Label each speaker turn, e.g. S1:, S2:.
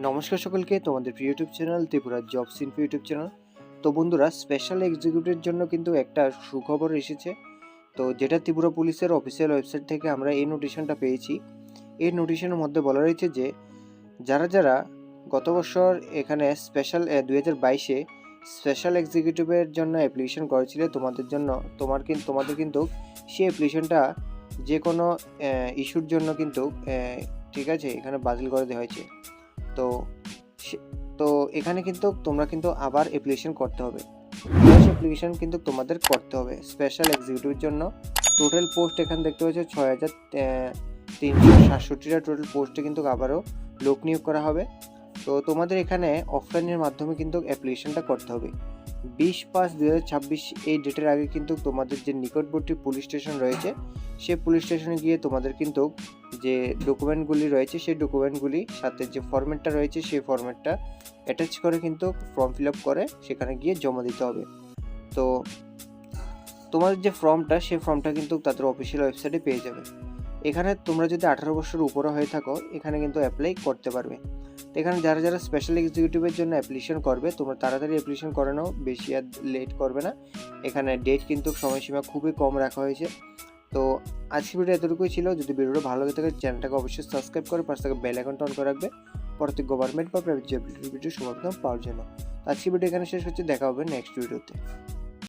S1: নমস্কার সকলকে, তোমাদের প্রিয় YouTube channel Tripura jobs info YouTube channel. তো বন্ধুরা, স্পেশাল এক্সিকিউটিভের জন্য কিন্তু একটা সুখবর এসেছে। তো যেটা ত্রিপুরা পুলিশের অফিসিয়াল ওয়েবসাইট থেকে আমরা এই নোটিশনটা পেয়েছি। এই নোটিশনের মধ্যে বলা রয়েছে যে যারা যারা গত বছর এখানে স্পেশাল 2022-এ স্পেশাল এক্সিকিউটিভের জন্য অ্যাপ্লিকেশন করেছিলে, তোমাদের কিন্তু সেই অ্যাপ্লিকেশনটা যে কোনো ইস্যুর জন্য কিন্তু ঠিক আছে, এখানে বাতিল করে দেওয়া হয়েছে। তো তো এখানে কিন্তু তোমরা কিন্তু আবার অ্যাপ্লিকেশন করতে হবে। অ্যাপ্লিকেশন কিন্তু তোমাদের করতে হবে স্পেশাল এক্সিকিউটিভের জন্য। টোটাল পোস্ট এখানে দেখতে পাচ্ছ 6367টা টোটাল পোস্টে কিন্তু আবারও লোক নিয়োগ করা হবে। তো তোমাদের এখানে অফলাইনের মাধ্যমে কিন্তু অ্যাপ্লিকেশনটা করতে হবে। 20/5/2026 এই ডেটের আগে কিন্তু তোমাদের যে নিকটবর্তী পুলিশ স্টেশন রয়েছে সেই পুলিশ স্টেশনে গিয়ে তোমাদের কিন্তু যে ডকুমেন্টগুলি রয়েছে সেই ডকুমেন্টগুলি সাথে যে ফরম্যাটটা রয়েছে সেই ফরম্যাটটা অ্যাটাচ করে কিন্তু ফর্ম ফিল আপ করে সেখানে গিয়ে জমা দিতে হবে। তো তোমাদের যে ফর্মটা সেই ফর্মটা কিন্তু তাদের অফিসিয়াল ওয়েবসাইটে পেয়ে যাবে। এখানে তোমরা যদি 18 বছর উপরে হয়ে থাকো এখানে কিন্তু অ্যাপ্লাই করতে পারবে। তো এখানে যারা যারা স্পেশাল এক্সিকিউটিভের জন্য অ্যাপ্লিকেশন করবে তোমরা তাড়াতাড়ি অ্যাপ্লিকেশন করে নাও, বেশি আর লেট করবে না। এখানে ডেট কিন্তু সময়সীমা খুবই কম রাখা হয়েছে। তো আজকের ভিডিও এতটুকুই ছিল। যদি ভিডিওটা ভালো লাগে থাকে চ্যানেলটাকে অবশ্যই সাবস্ক্রাইব করে পাশে থেকে বেল আইকনটা অন করে রাখবে পরবর্তী গভর্নমেন্ট বা প্রাইভেট জব ভিডিও সবার প্রথম পাওয়ার জন্য। আজকের ভিডিও এখানে শেষ হচ্ছে, দেখা হবে নেক্সট ভিডিওতে।